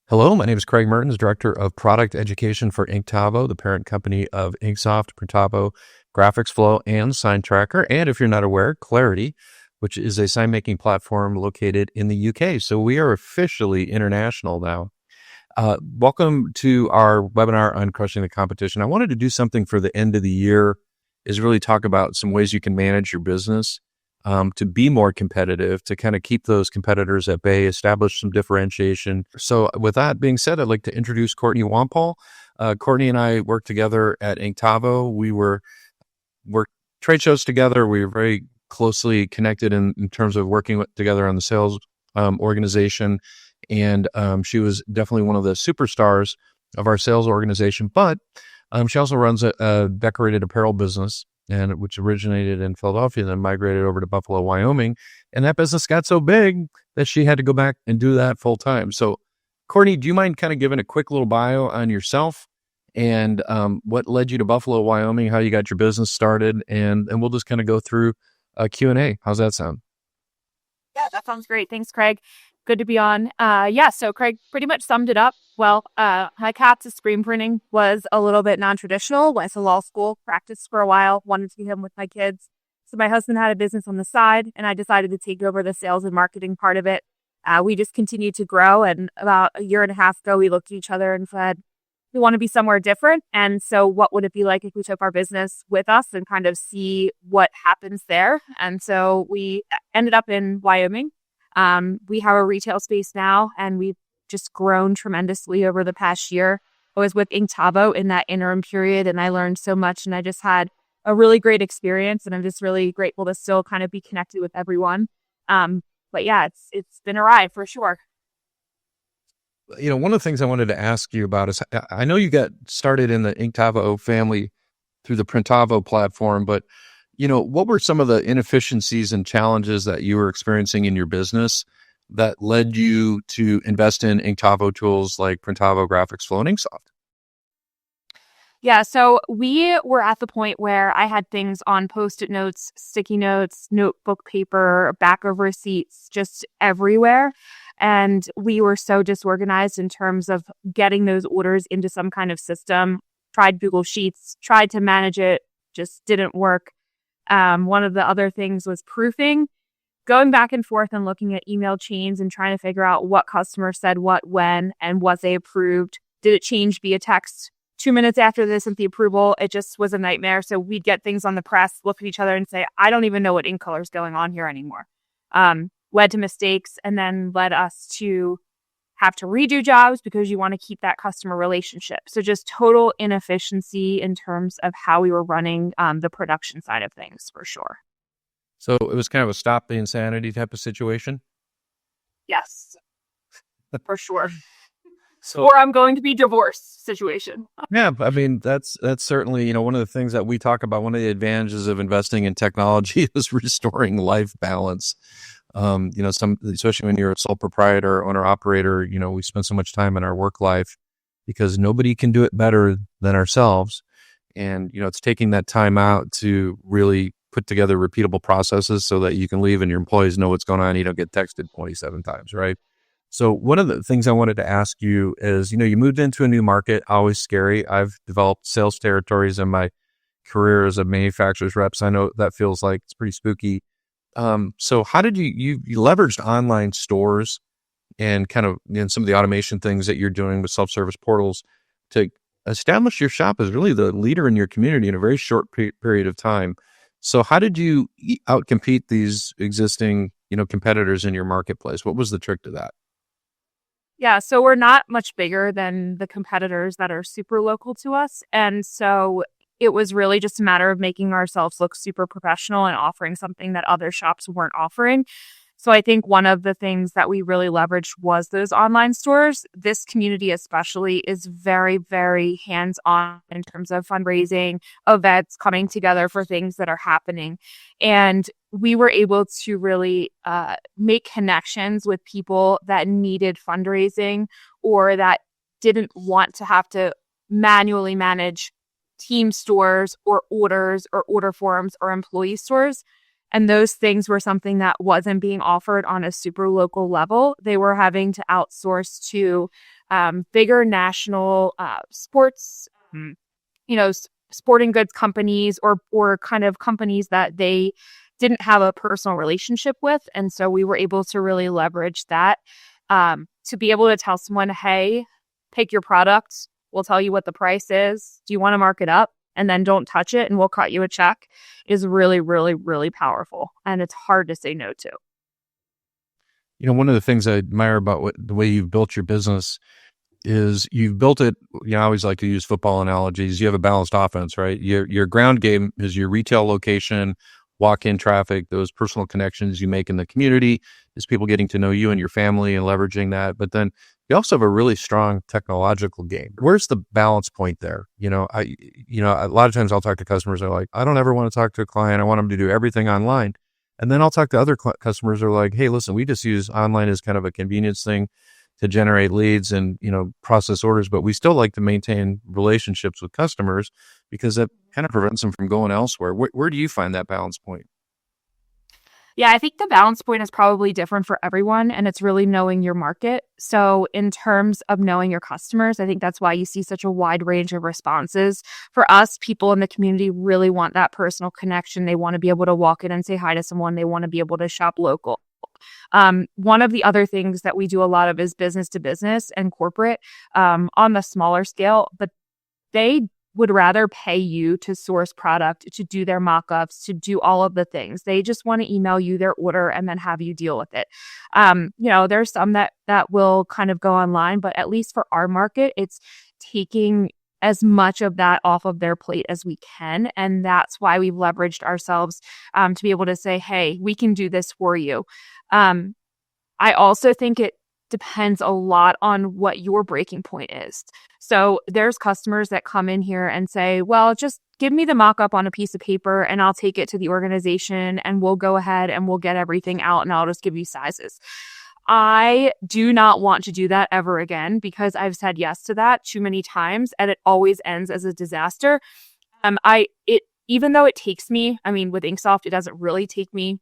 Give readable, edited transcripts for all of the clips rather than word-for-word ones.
Hello, my name is Craig Mertens, Director of Product Education for Inktavo, the parent company of InkSoft, Printavo, GraphicsFlow, and SignTracker. And if you're not aware, Clarity, which is a sign-making platform located in the UK. So we are officially international now. Welcome to our webinar on crushing the competition. I wanted to do something for the end of the year, is really talk about some ways you can manage your business to be more competitive, to kind of keep those competitors at bay, establish some differentiation. So with that being said, I'd like to introduce Courtney Wampole. Courtney and I worked together at Inktavo. We worked trade shows together. We were very closely connected in terms of working together on the sales organization. And she was definitely one of the superstars of our sales organization. But she also runs a decorated apparel business, and which originated in Philadelphia and then migrated over to Buffalo, Wyoming. And that business got so big that she had to go back and do that full time. So, Courtney, do you mind kind of giving a quick little bio on yourself and what led you to Buffalo, Wyoming, how you got your business started, and we'll just kind of go through a Q&A. How's that sound? Yeah, that sounds great. Thanks, Craig. Good to be on. So Craig pretty much summed it up. Well, my path to screen printing was a little bit non-traditional. Went to law school, practiced for a while, wanted to be home with my kids. So my husband had a business on the side, and I decided to take over the sales and marketing part of it. We just continued to grow, and about a year and a half ago, we looked at each other and said, we want to be somewhere different. And so what would it be like if we took our business with us and kind of see what happens there? And so we ended up in Wyoming. We have a retail space now, and we've just grown tremendously over the past year. I was with Inktavo in that interim period, and I learned so much, and I just had a really great experience, and I'm just really grateful to still kind of be connected with everyone. But yeah, it's been a ride for sure. You know, one of the things I wanted to ask you about is, I know you got started in the Inktavo family through the Printavo platform, but you know, what were some of the inefficiencies and challenges that you were experiencing in your business that led you to invest in Inktavo tools like Printavo, GraphicsFlow, and InkSoft? Yeah, so we were at the point where I had things on Post-it notes, sticky notes, notebook paper, back of receipts, just everywhere. And we were so disorganized in terms of getting those orders into some kind of system. Tried Google Sheets, tried to manage it, just didn't work. One of the other things was proofing, going back and forth and looking at email chains and trying to figure out what customer said what, when, and was they approved? Did it change via text 2 minutes after they sent the approval? It just was a nightmare. So we'd get things on the press, look at each other and say, I don't even know what ink color is going on here anymore. Led to mistakes, and then led us to have to redo jobs because you want to keep that customer relationship. So just total inefficiency in terms of how we were running the production side of things, for sure. So it was kind of a stop the insanity type of situation? Yes, for sure. Or I'm going to be divorced situation. Yeah, I mean, that's certainly, you know, one of the things that we talk about. One of the advantages of investing in technology is restoring life balance. You know, especially when you're a sole proprietor, owner operator, you know, we spend so much time in our work life because nobody can do it better than ourselves. And, you know, it's taking that time out to really put together repeatable processes so that you can leave and your employees know what's going on. You don't get texted 27 times, right? So one of the things I wanted to ask you is, you know, you moved into a new market, always scary. I've developed sales territories in my career as a manufacturer's rep. So I know that feels like it's pretty spooky. So how did you leveraged online stores and kind of, you know, some of the automation things that you're doing with self-service portals to establish your shop as really the leader in your community in a very short period of time. So how did you outcompete these existing, you know, competitors in your marketplace? What was the trick to that? Yeah, so we're not much bigger than the competitors that are super local to us. And so it was really just a matter of making ourselves look super professional and offering something that other shops weren't offering. So I think one of the things that we really leveraged was those online stores. This community especially is very, very hands-on in terms of fundraising, events, coming together for things that are happening. And we were able to really make connections with people that needed fundraising or that didn't want to have to manually manage team stores or orders or order forms or employee stores. And those things were something that wasn't being offered on a super local level. They were having to outsource to bigger national sports, sporting goods companies or kind of companies that they didn't have a personal relationship with. And so we were able to really leverage that to be able to tell someone, hey, take your product. We'll tell you what the price is. Do you want to mark it up? And then don't touch it and we'll cut you a check is really, really, really powerful. And it's hard to say no to. One of the things I admire about the way you've built your business is you've built it. I always like to use football analogies. You have a balanced offense, right? Your ground game is your retail location, walk-in traffic, those personal connections you make in the community, is people getting to know you and your family and leveraging that. But then you also have a really strong technological game. Where's the balance point there? A lot of times I'll talk to customers. They're like, I don't ever want to talk to a client. I want them to do everything online. And then I'll talk to other customers who are like, hey, listen, we just use online as kind of a convenience thing to generate leads and, process orders, but we still like to maintain relationships with customers because that kind of prevents them from going elsewhere. Where do you find that balance point? Yeah, I think the balance point is probably different for everyone, and it's really knowing your market. So in terms of knowing your customers, I think that's why you see such a wide range of responses. For us, people in the community really want that personal connection. They want to be able to walk in and say hi to someone. They want to be able to shop local. One of the other things that we do a lot of is business to business and corporate on the smaller scale, but they would rather pay you to source product, to do their mock-ups, to do all of the things. They just want to email you their order and then have you deal with it. There's some that will kind of go online, but at least for our market, it's taking as much of that off of their plate as we can. And that's why we've leveraged ourselves to be able to say, hey, we can do this for you. I also think it depends a lot on what your breaking point is. So there's customers that come in here and say, well, just give me the mock-up on a piece of paper and I'll take it to the organization and we'll go ahead and we'll get everything out and I'll just give you sizes. I do not want to do that ever again because I've said yes to that too many times and it always ends as a disaster. Even though it takes me, with InkSoft, it doesn't really take me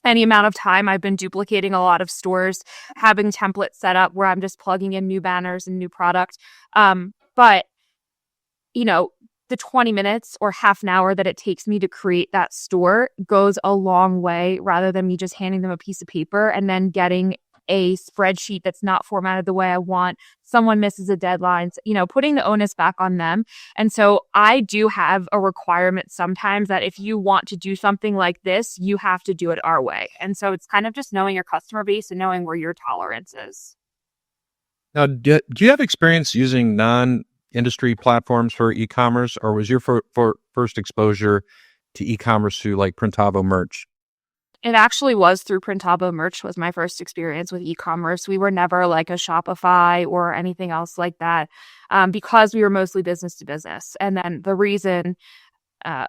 any amount of time. I've been duplicating a lot of stores, having templates set up where I'm just plugging in new banners and new product. But the 20 minutes or half an hour that it takes me to create that store goes a long way rather than me just handing them a piece of paper and then getting a spreadsheet that's not formatted the way I want. Someone misses a deadline, putting the onus back on them. And so I do have a requirement sometimes that if you want to do something like this, you have to do it our way. And so it's kind of just knowing your customer base and knowing where your tolerance is. Now, do you have experience using non-industry platforms for e-commerce, or was your first exposure to e-commerce through like Printavo merch? It actually was through Printavo merch was my first experience with e-commerce. We were never like a Shopify or anything else like that because we were mostly business to business. And then the reason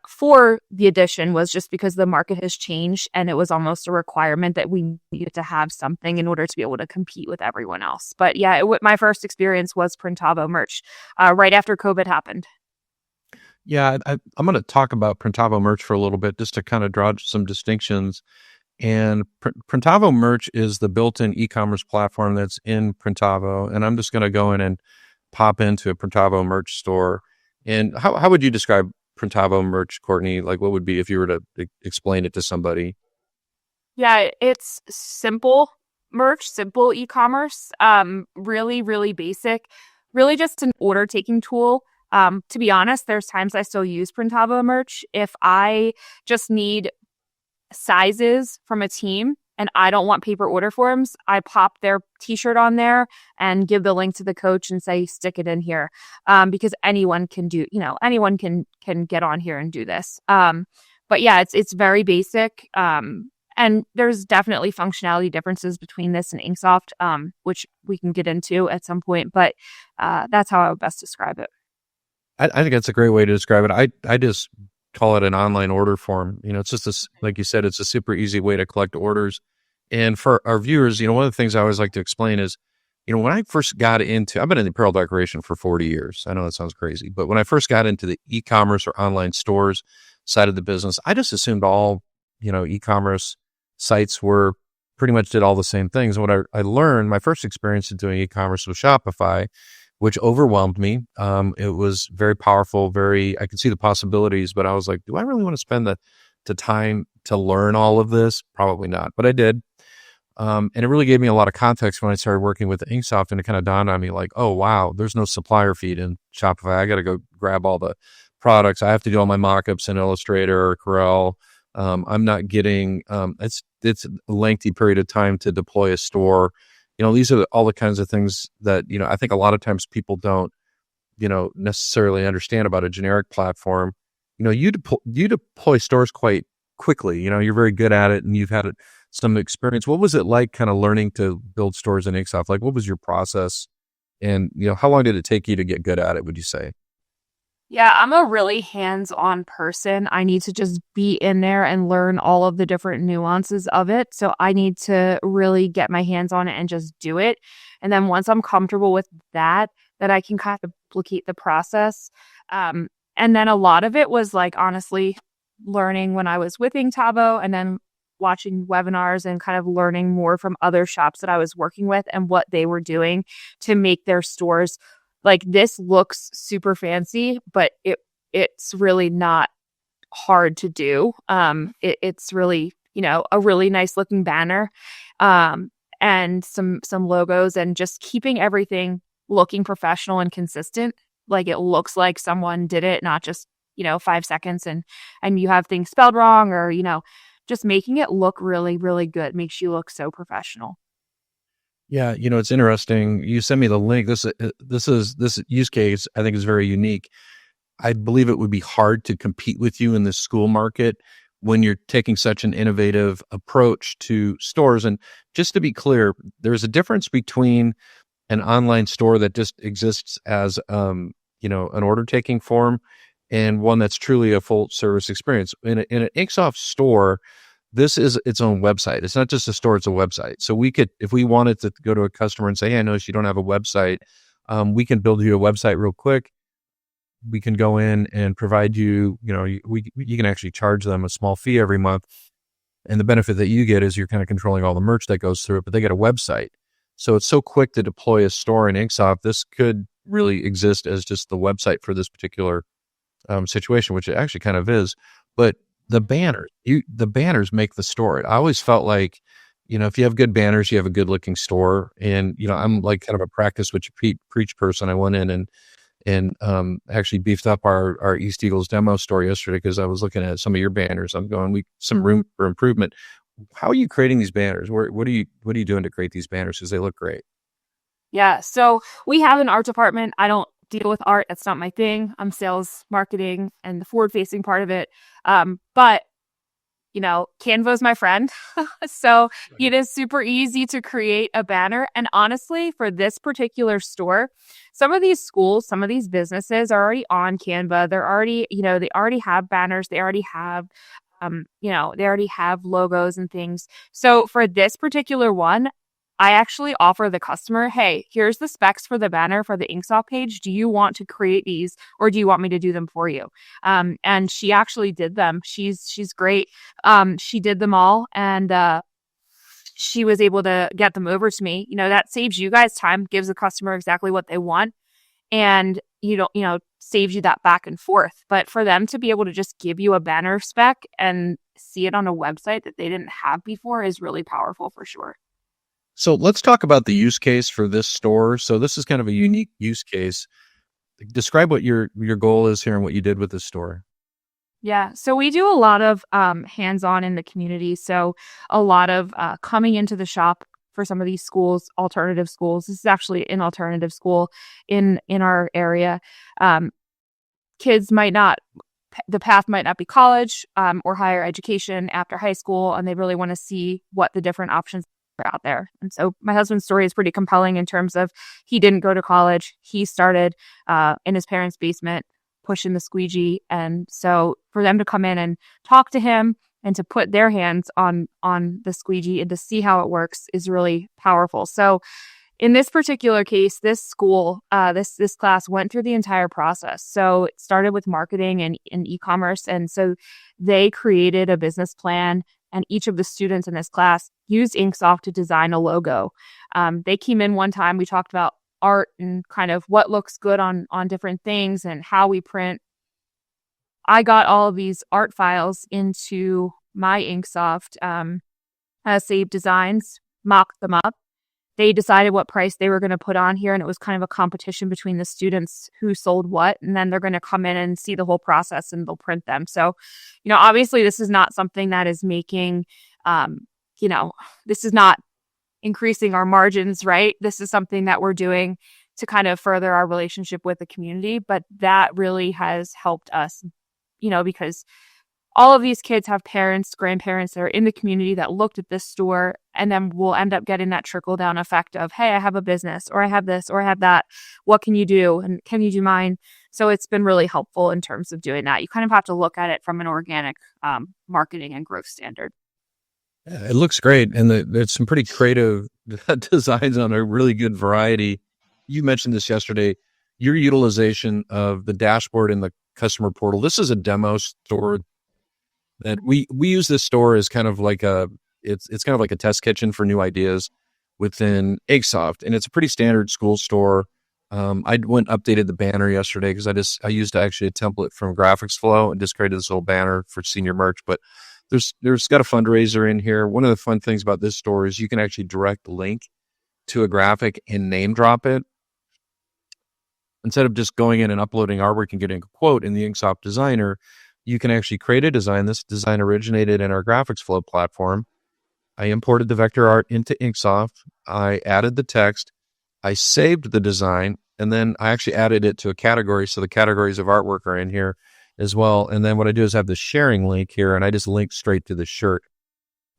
for the addition was just because the market has changed and it was almost a requirement that we needed to have something in order to be able to compete with everyone else. But yeah, my first experience was Printavo merch right after COVID happened. Yeah, I'm going to talk about Printavo merch for a little bit just to kind of draw some distinctions. And Printavo merch is the built-in e-commerce platform that's in Printavo. And I'm just going to go in and pop into a Printavo merch store. And how would you describe Printavo merch, Courtney? Like, what would be if you were to explain it to somebody? Yeah, it's simple merch, simple e-commerce, really, really basic, really just an order taking tool. To be honest, there's times I still use Printavo merch. If I just need sizes from a team and I don't want paper order forms, I pop their t-shirt on there and give the link to the coach and say, stick it in here. Because anyone can anyone can get on here and do this. But yeah, it's very basic. And there's definitely functionality differences between this and InkSoft, which we can get into at some point. But that's how I would best describe it. I think that's a great way to describe it. I just call it an online order form. It's just like you said, it's a super easy way to collect orders. And for our viewers, one of the things I always like to explain is, when I first got I've been in apparel decoration for 40 years. I know that sounds crazy, but when I first got into the e-commerce or online stores side of the business, I just assumed all, e-commerce sites were pretty much did all the same things. And what I learned, my first experience in doing e-commerce was Shopify, which overwhelmed me. It was very powerful, I could see the possibilities, but I was like, do I really want to spend the time to learn all of this? Probably not, but I did. And it really gave me a lot of context when I started working with InkSoft, and it kind of dawned on me like, oh, wow, there's no supplier feed in Shopify. I got to go grab all the products. I have to do all my mockups in Illustrator or Corel. I'm not getting, it's a lengthy period of time to deploy a store. These are all the kinds of things that, I think a lot of times people don't, necessarily understand about a generic platform. You deploy stores quite quickly. You're very good at it and you've had some experience. What was it like kind of learning to build stores in InkSoft? Like, what was your process? And, how long did it take you to get good at it, would you say? Yeah, I'm a really hands-on person. I need to just be in there and learn all of the different nuances of it. So I need to really get my hands on it and just do it. And then once I'm comfortable with that I can kind of duplicate the process. And then a lot of it was like, honestly, learning when I was with Inktavo and then watching webinars and kind of learning more from other shops that I was working with and what they were doing to make their stores. Like, this looks super fancy, but it's really not hard to do. It's really, a really nice looking banner, and some logos, and just keeping everything looking professional and consistent. Like, it looks like someone did it, not just, 5 seconds and you have things spelled wrong, or, just making it look really, really good makes you look so professional. Yeah, it's interesting. You sent me the link. This use case I think is very unique. I believe it would be hard to compete with you in the school market when you're taking such an innovative approach to stores. And just to be clear, there's a difference between an online store that just exists as an order taking form and one that's truly a full service experience. In an InkSoft store, this is its own website. It's not just a store, it's a website. So we could, if we wanted to go to a customer and say, hey, I noticed you don't have a website, we can build you a website real quick. We can go in and provide you, you can actually charge them a small fee every month. And the benefit that you get is you're kind of controlling all the merch that goes through it, but they get a website. So it's so quick to deploy a store in InkSoft. This could really exist as just the website for this particular situation, which it actually kind of is. But the banners make the store. I always felt like, if you have good banners, you have a good looking store. And, I'm like kind of a practice what you preach person. I went in and actually beefed up our East Eagles demo store yesterday because I was looking at some of your banners. I'm going, some room for improvement. How are you creating these banners? What are you doing to create these banners? Because they look great. Yeah. So we have an art department. I don't deal with art. That's not my thing. I'm sales, marketing, and the forward-facing part of it. But Canva is my friend. So it is super easy to create a banner. And honestly, for this particular store, some of these schools, some of these businesses are already on Canva. They're already, they already have banners. They already have, they already have logos and things. So for this particular one, I actually offer the customer, hey, here's the specs for the banner for the InkSoft page. Do you want to create these, or do you want me to do them for you? And she actually did them. She's great. She did them all, and she was able to get them over to me. That saves you guys time, gives the customer exactly what they want, and saves you that back and forth. But for them to be able to just give you a banner spec and see it on a website that they didn't have before is really powerful for sure. So let's talk about the use case for this store. So this is kind of a unique use case. Describe what your goal is here and what you did with this store. Yeah, so we do a lot of hands-on in the community. So a lot of coming into the shop for some of these schools, alternative schools. This is actually an alternative school in our area. Kids the path might not be college or higher education after high school, and they really want to see what the different options out there. And so my husband's story is pretty compelling in terms of he didn't go to college. He started in his parents' basement pushing the squeegee. And so for them to come in and talk to him and to put their hands on the squeegee and to see how it works is really powerful. So In this particular case, this school, this class went through the entire process. So it started with marketing and e-commerce. And so they created a business plan, and each of the students in this class used InkSoft to design a logo. They came in one time, we talked about art and kind of what looks good on different things and how we print. I got all of these art files into my InkSoft, saved designs, mocked them up. They decided what price they were going to put on here, and it was kind of a competition between the students who sold what, and then they're going to come in and see the whole process and they'll print them. So, obviously this is not something that is making, this is not increasing our margins, right? This is something that we're doing to kind of further our relationship with the community, but that really has helped us, because all of these kids have parents, grandparents that are in the community that looked at this store, and then we'll end up getting that trickle down effect of, hey, I have a business, or I have this, or I have that. What can you do? And can you do mine? So it's been really helpful in terms of doing that. You kind of have to look at it from an organic marketing and growth standard. Yeah, it looks great. And there's some pretty creative designs on a really good variety. You mentioned this yesterday, your utilization of the dashboard in the customer portal. This is a demo store that we use. This store as kind of like it's kind of like a test kitchen for new ideas within InkSoft, and it's a pretty standard school store. I went and updated the banner yesterday because I used actually a template from GraphicsFlow and just created this little banner for senior merch. But there's got a fundraiser in here. One of the fun things about this store is you can actually direct link to a graphic and name drop it. Instead of just going in and uploading artwork and getting a quote in the InkSoft designer, you can actually create a design. This design originated in our GraphicsFlow platform. I imported the vector art into InkSoft. I added the text. I saved the design, and then I actually added it to a category. So the categories of artwork are in here as well. And then what I do is have the sharing link here, and I just link straight to the shirt.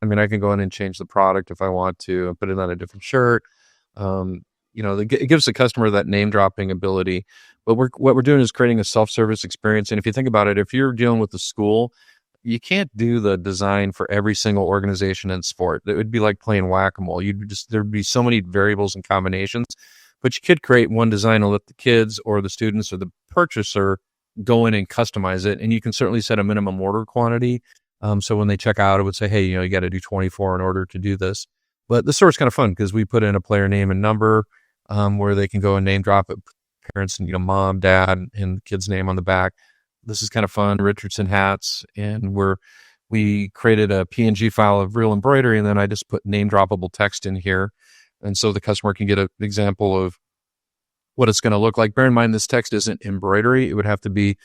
I mean, I can go in and change the product if I want to and put it on a different shirt. It gives the customer that name dropping ability. But what we're doing is creating a self-service experience. And if you think about it, if you're dealing with the school, you can't do the design for every single organization in sport. It would be like playing whack-a-mole. There'd be so many variables and combinations, but you could create one design and let the kids or the students or the purchaser go in and customize it. And you can certainly set a minimum order quantity. So when they check out, it would say, hey, you got to do 24 in order to do this. But the store is kind of fun because we put in a player name and number, where they can go and name drop it, parents and mom, dad, and the kid's name on the back. This is kind of fun. Richardson hats, and we created a PNG file of real embroidery, and then I just put name droppable text in here, and so the customer can get an example of what it's going to look like. Bear in mind, this text isn't embroidery; it would have to be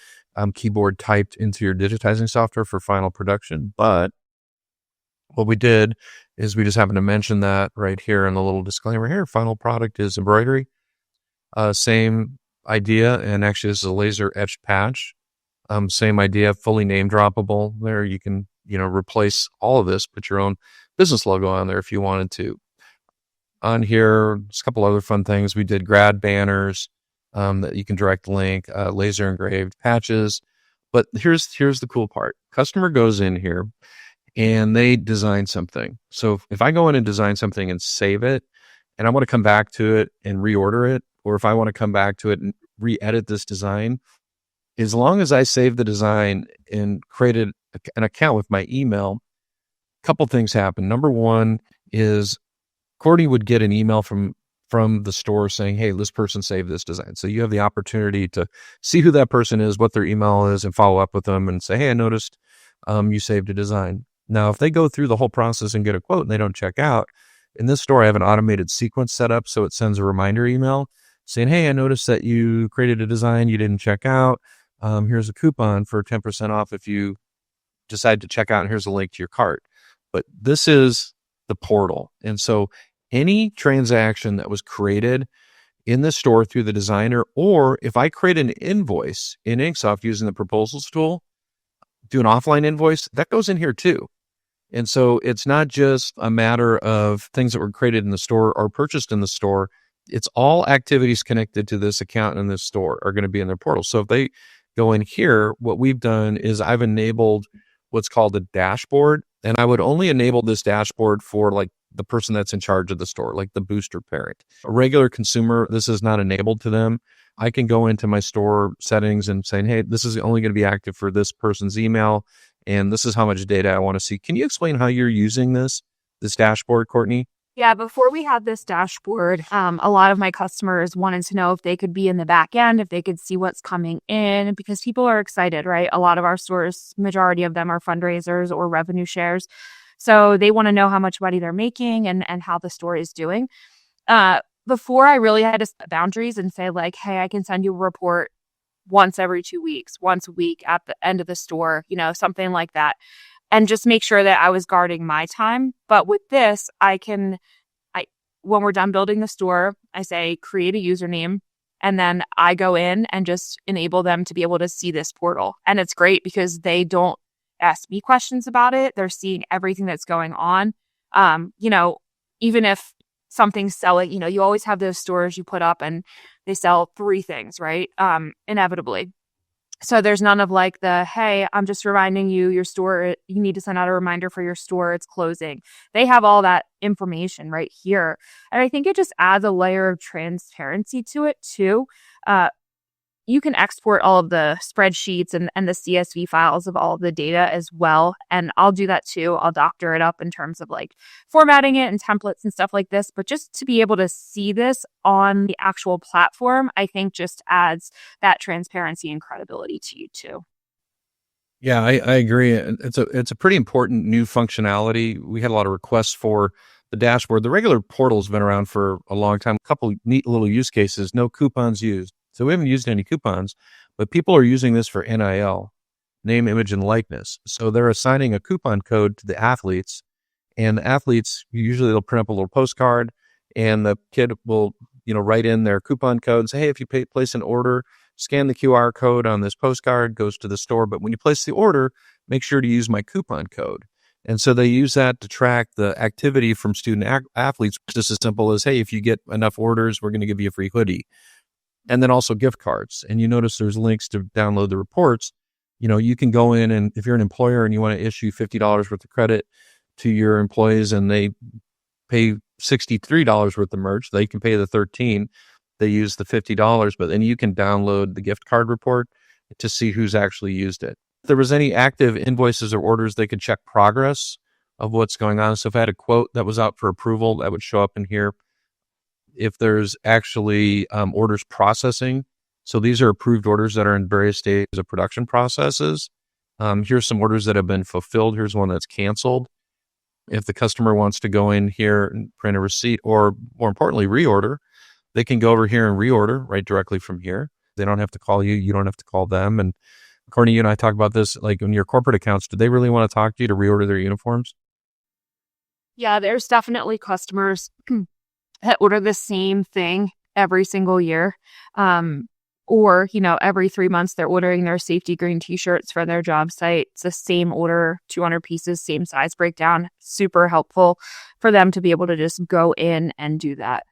keyboard typed into your digitizing software for final production. But what we did is we just happened to mention that right here in the little disclaimer here. Final product is embroidery. Same idea, and actually this is a laser etched patch. Same idea, fully name droppable. There you can, replace all of this, put your own business logo on there if you wanted to. On here, just a couple other fun things. We did grad banners that you can direct link, laser engraved patches. But here's the cool part. Customer goes in here and they design something. So if I go in and design something and save it, and I want to come back to it and reorder it, or if I want to come back to it and re-edit this design, as long as I save the design and created an account with my email, a couple things happen. Number one is Courtney would get an email from the store saying, hey, this person saved this design. So you have the opportunity to see who that person is, what their email is, and follow up with them and say, hey, I noticed you saved a design. Now, if they go through the whole process and get a quote and they don't check out, in this store, I have an automated sequence set up. So it sends a reminder email saying, hey, I noticed that you created a design you didn't check out. Here's a coupon for 10% off if you decide to check out, and here's a link to your cart. But this is the portal. And so any transaction that was created in the store through the designer, or if I create an invoice in InkSoft using the proposals tool, do an offline invoice, that goes in here too. And so it's not just a matter of things that were created in the store or purchased in the store. It's all activities connected to this account in this store are going to be in their portal. So if they go in here, what we've done is I've enabled what's called a dashboard. And I would only enable this dashboard for like the person that's in charge of the store, like the booster parent. A regular consumer, this is not enabled to them. I can go into my store settings and say, hey, this is only going to be active for this person's email, and this is how much data I want to see. Can you explain how you're using this dashboard, Courtney? Yeah, before we had this dashboard, a lot of my customers wanted to know if they could be in the back end, if they could see what's coming in, because people are excited, right? A lot of our stores, majority of them are fundraisers or revenue shares. So they want to know how much money they're making and how the store is doing. Before I really had to set boundaries and say like, hey, I can send you a report once every 2 weeks, once a week at the end of the store, something like that. And just make sure that I was guarding my time. But with this, when we're done building the store, I say create a username, and then I go in and just enable them to be able to see this portal. And it's great because they don't ask me questions about it. They're seeing everything that's going on. Even if something's selling, you always have those stores you put up and they sell 3 things, right? Inevitably. So there's none of like hey, I'm just reminding you, your store, you need to send out a reminder for your store, it's closing. They have all that information right here. And I think it just adds a layer of transparency to it too. You can export all of the spreadsheets and the CSV files of all of the data as well. And I'll do that too. I'll doctor it up in terms of like formatting it and templates and stuff like this. But just to be able to see this on the actual platform, I think just adds that transparency and credibility to you too. Yeah, I agree. It's a pretty important new functionality. We had a lot of requests for the dashboard. The regular portal's been around for a long time. A couple neat little use cases, no coupons used. So we haven't used any coupons, but people are using this for NIL, name, image, and likeness. So they're assigning a coupon code to the athletes, and the athletes, usually they'll print up a little postcard, and the kid will, write in their coupon code and say, hey, if you place an order, scan the QR code on this postcard, goes to the store. But when you place the order, make sure to use my coupon code. And so they use that to track the activity from student athletes, just as simple as, hey, if you get enough orders, we're going to give you a free hoodie. And then also gift cards. And you notice there's links to download the reports. You can go in, and if you're an employer and you want to issue $50 worth of credit to your employees and they pay $63 worth of merch, they can pay the $13. They use the $50, but then you can download the gift card report to see who's actually used it. If there was any active invoices or orders, they could check progress of what's going on. So if I had a quote that was out for approval, that would show up in here. If there's actually orders processing, so these are approved orders that are in various stages of production processes. Here's some orders that have been fulfilled. Here's one that's canceled. If the customer wants to go in here and print a receipt, or more importantly, reorder, they can go over here and reorder right directly from here. They don't have to call you. You don't have to call them. And Courtney, you and I talk about this, like in your corporate accounts, do they really want to talk to you to reorder their uniforms? Yeah, there's definitely customers that order the same thing every single year. Or, every 3 months they're ordering their safety green t-shirts for their job site. It's the same order, 200 pieces, same size breakdown. Super helpful for them to be able to just go in and do that.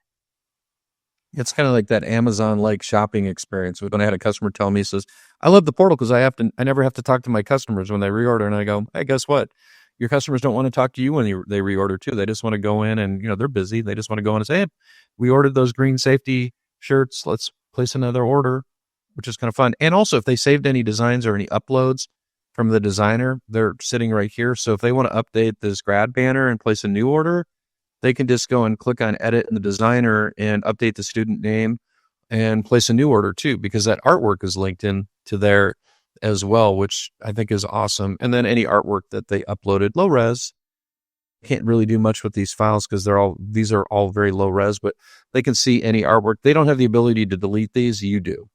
It's kind of like that Amazon-like shopping experience. When I had a customer tell me, he says, I love the portal because I never have to talk to my customers when they reorder. And I go, hey, guess what? Your customers don't want to talk to you when they reorder too. They just want to go in and, they're busy. They just want to go in and say, hey, we ordered those green safety shirts. Let's place another order, which is kind of fun. And also if they saved any designs or any uploads from the designer, they're sitting right here. So if they want to update this grad banner and place a new order, they can just go and click on edit in the designer and update the student name and place a new order too, because that artwork is linked in to there as well, which I think is awesome. And then any artwork that they uploaded, low res, can't really do much with these files because these are all very low res, but they can see any artwork. They don't have the ability to delete these, you do.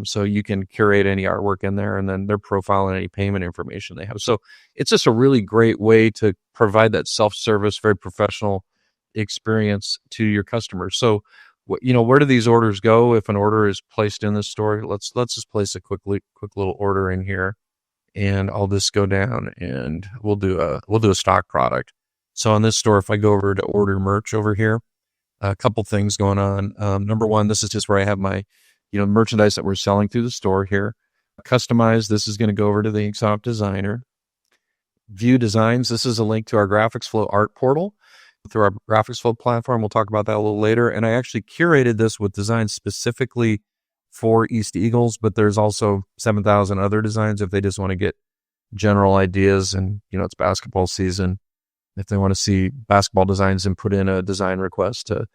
So you can curate any artwork in there and then their profile and any payment information they have. So it's just a really great way to provide that self-service, very professional experience to your customers. So, where do these orders go if an order is placed in the store? Let's just place a quick little order in here, and I'll just go down and we'll do a stock product. So on this store, if I go over to order merch over here, a couple things going on. Number one, this is just where I have my merchandise that we're selling through the store here. Customize, this is going to go over to the InkSoft designer. View designs, this is a link to our GraphicsFlow art portal. through our GraphicsFlow platform. We'll talk about that a little later. And I actually curated this with designs specifically for East Eagles, but there's also 7,000 other designs if they just want to get general ideas. And, it's basketball season. If they want to see basketball designs and put in a design request to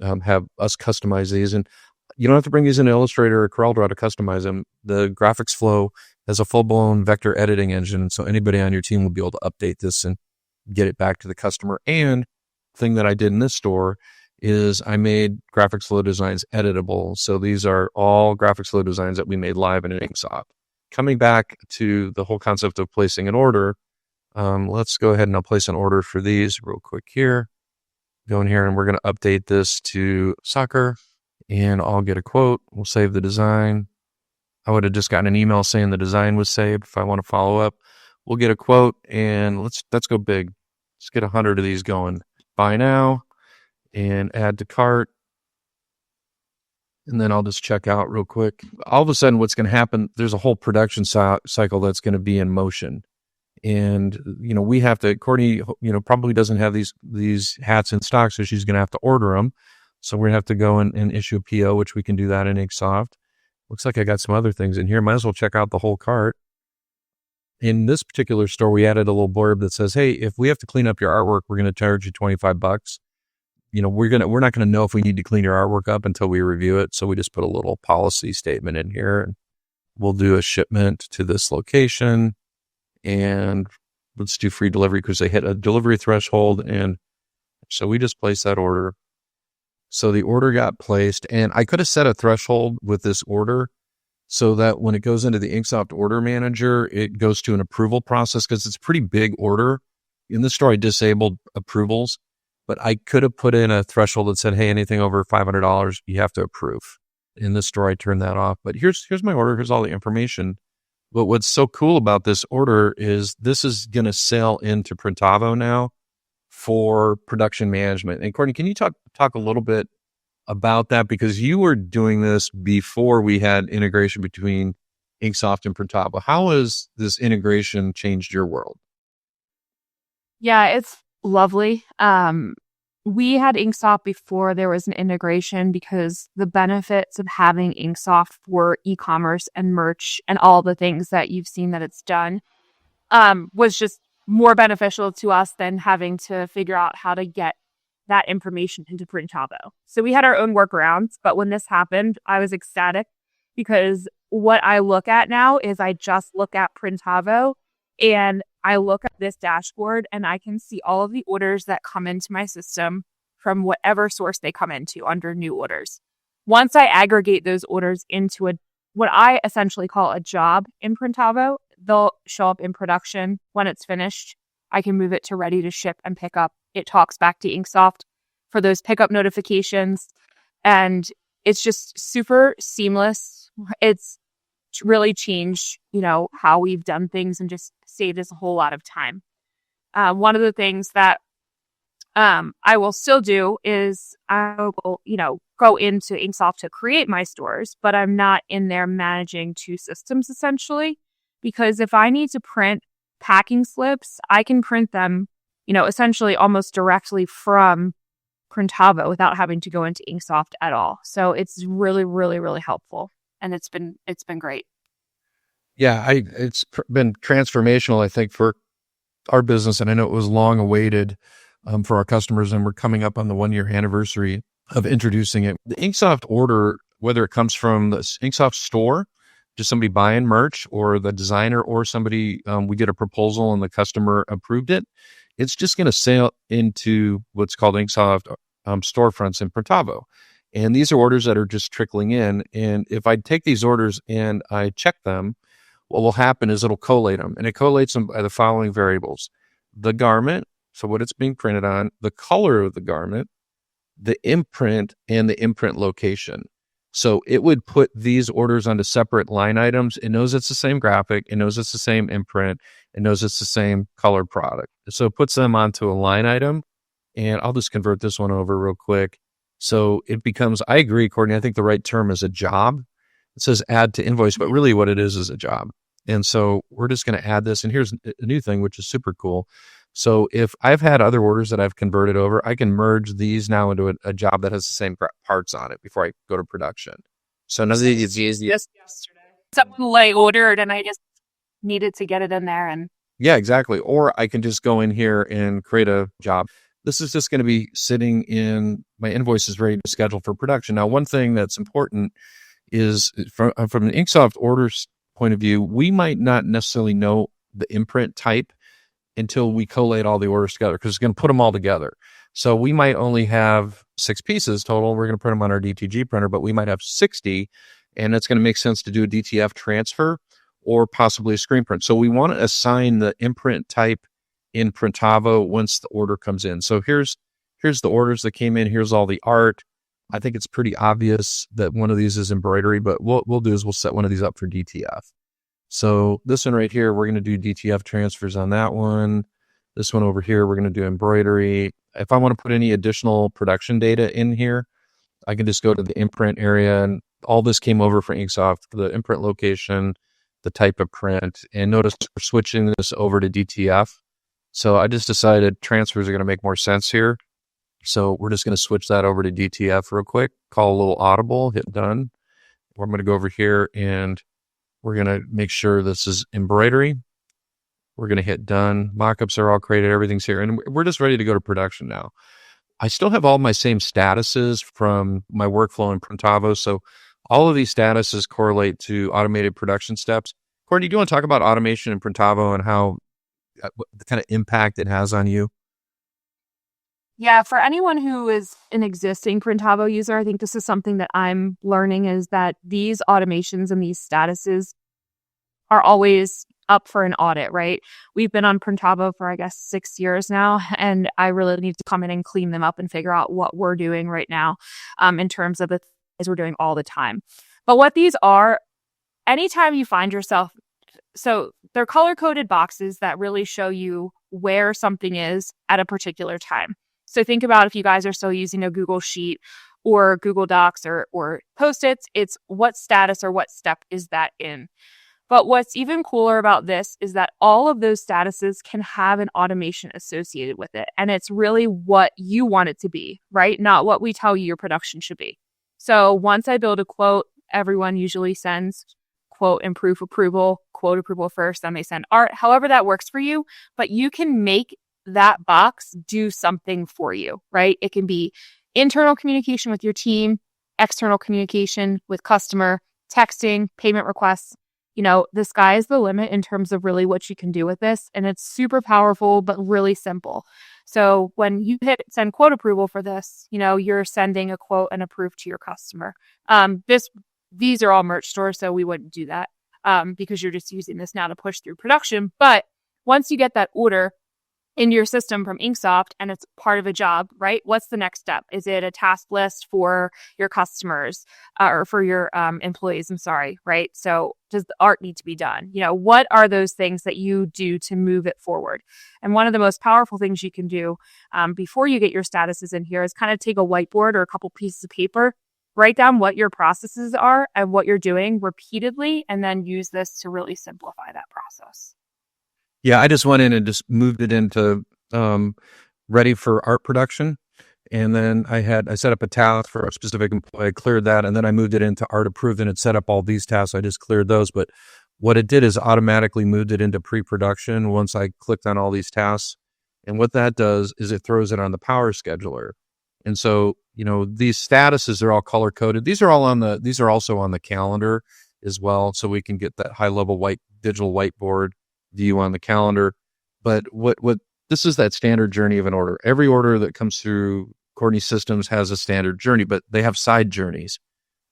have us customize these. And you don't have to bring these into Illustrator or CorelDRAW to customize them. The GraphicsFlow has a full-blown vector editing engine. So anybody on your team will be able to update this and get it back to the customer. And thing that I did in this store is I made GraphicsFlow designs editable. So these are all GraphicsFlow designs that we made live in an InkSoft. Coming back to the whole concept of placing an order, let's go ahead and I'll place an order for these real quick here. Go in here and we're going to update this to soccer and I'll get a quote. We'll save the design. I would have just gotten an email saying the design was saved. If I want to follow up, we'll get a quote and let's go big. Let's get 100 of these going. Buy now and add to cart. And then I'll just check out real quick. All of a sudden, what's going to happen, there's a whole production cycle that's going to be in motion. And, we have to, Courtney, probably doesn't have these hats in stock, so she's going to have to order them. So we're going to have to go and issue a PO, which we can do that in InkSoft. Looks like I got some other things in here. Might as well check out the whole cart. In this particular store, we added a little blurb that says, hey, if we have to clean up your artwork, we're going to charge you $25. We're not going to know if we need to clean your artwork up until we review it. So we just put a little policy statement in here and we'll do a shipment to this location and let's do free delivery because they hit a delivery threshold. And so we just placed that order. So the order got placed and I could have set a threshold with this order so that when it goes into the InkSoft order manager, it goes to an approval process because it's a pretty big order. In this store, I disabled approvals, but I could have put in a threshold that said, hey, anything over $500, you have to approve. In this store, I turned that off. But here's my order. Here's all the information. But what's so cool about this order is this is going to sail into Printavo now for production management. And Courtney, can you talk a little bit about that? Because you were doing this before we had integration between InkSoft and Printavo. How has this integration changed your world? Yeah, it's lovely. We had InkSoft before there was an integration because the benefits of having InkSoft for e-commerce and merch and all the things that you've seen that it's done was just more beneficial to us than having to figure out how to get that information into Printavo. So we had our own workarounds, but when this happened, I was ecstatic because what I look at now is I just look at Printavo and I look at this dashboard and I can see all of the orders that come into my system from whatever source they come into under new orders. Once I aggregate those orders into what I essentially call a job in Printavo, they'll show up in production. When it's finished, I can move it to ready to ship and pick up. It talks back to InkSoft for those pickup notifications. And it's just super seamless. It's really changed, how we've done things and just saved us a whole lot of time. One of the things that I will still do is I will, go into InkSoft to create my stores, but I'm not in there managing two systems essentially, because if I need to print packing slips, I can print them, essentially almost directly from Printavo without having to go into InkSoft at all. So it's really, really, really helpful. And it's been great. Yeah, it's been transformational, I think, for our business. And I know it was long awaited for our customers. And we're coming up on the 1-year anniversary of introducing it. The InkSoft order, whether it comes from the InkSoft store, just somebody buying merch, or the designer, or somebody, we get a proposal and the customer approved it, it's just going to sail into what's called InkSoft storefronts in Printavo. And these are orders that are just trickling in. And if I take these orders and I check them, what will happen is it'll collate them. And it collates them by the following variables: the garment, so what it's being printed on, the color of the garment, the imprint, and the imprint location. So it would put these orders onto separate line items. It knows it's the same graphic. It knows it's the same imprint. It knows it's the same color product. So it puts them onto a line item. And I'll just convert this one over real quick. So it becomes, I agree, Courtney, I think the right term is a job. It says add to invoice, but really what it is a job. And so we're just going to add this. And here's a new thing, which is super cool. So if I've had other orders that I've converted over, I can merge these now into a job that has the same parts on it before I go to production. So none of these just yesterday. Someone lay ordered and I just needed to get it in there. And yeah, exactly. Or I can just go in here and create a job. This is just going to be sitting in my invoices ready to schedule for production. Now, one thing that's important is from an InkSoft orders point of view, we might not necessarily know the imprint type until we collate all the orders together, because it's going to put them all together. So we might only have 6 pieces total. We're going to print them on our DTG printer, but we might have 60, and it's going to make sense to do a DTF transfer or possibly a screen print. So we want to assign the imprint type in Printavo once the order comes in. So here's the orders that came in. Here's all the art. I think it's pretty obvious that one of these is embroidery, but what we'll do is we'll set one of these up for DTF. So this one right here, we're going to do DTF transfers on that one. This one over here, we're going to do embroidery. If I want to put any additional production data in here, I can just go to the imprint area, and all this came over for InkSoft, the imprint location, the type of print, and notice we're switching this over to DTF. So I just decided transfers are going to make more sense here. So we're just going to switch that over to DTF real quick, call a little audible, hit done. I'm going to go over here and we're going to make sure this is embroidery. We're going to hit done. Mockups are all created. Everything's here. And we're just ready to go to production now. I still have all my same statuses from my workflow in Printavo. So all of these statuses correlate to automated production steps. Courtney, do you want to talk about automation in Printavo and how the kind of impact it has on you? yeah, for anyone who is an existing Printavo user, I think this is something that I'm learning, is that these automations and these statuses are always up for an audit, right? We've been on Printavo for, I guess, 6 years now, and I really need to come in and clean them up and figure out what we're doing right now in terms of the things we're doing all the time. But what these are, anytime you find yourself, so they're color-coded boxes that really show you where something is at a particular time. So think about if you guys are still using a Google Sheet or Google Docs or Post-its, it's what status or what step is that in. But what's even cooler about this is that all of those statuses can have an automation associated with it. And it's really what you want it to be, right? Not what we tell you your production should be. So once I build a quote, everyone usually sends quote and proof approval, quote approval first, then they send art, however that works for you. But you can make that box do something for you, right? It can be internal communication with your team, external communication with customer, texting, payment requests. You know, the sky is the limit in terms of really what you can do with this. And it's super powerful, but really simple. So when you hit send quote approval for this, you know, you're sending a quote and approve to your customer. These are all merch stores, so we wouldn't do that because you're just using this now to push through production. But once you get that order in your system from InkSoft and it's part of a job, right? What's the next step? Is it a task list for your customers or for your employees? I'm sorry, right? So does the art need to be done? You know, what are those things that you do to move it forward? And one of the most powerful things you can do before you get your statuses in here is kind of take a whiteboard or a couple pieces of paper, write down what your processes are and what you're doing repeatedly, and then use this to really simplify that process. Yeah, I just went in and just moved it into ready for art production. And then I set up a task for a specific employee, I cleared that, and then I moved it into art approved and it set up all these tasks. I just cleared those. But what it did is automatically moved it into pre-production once I clicked on all these tasks. And what that does is it throws it on the power scheduler. And so, you know, these statuses are all color coded. These are also on the calendar as well. So we can get that high level digital whiteboard view on the calendar. But what this is that standard journey of an order. Every order that comes through Courtney Systems has a standard journey, but they have side journeys.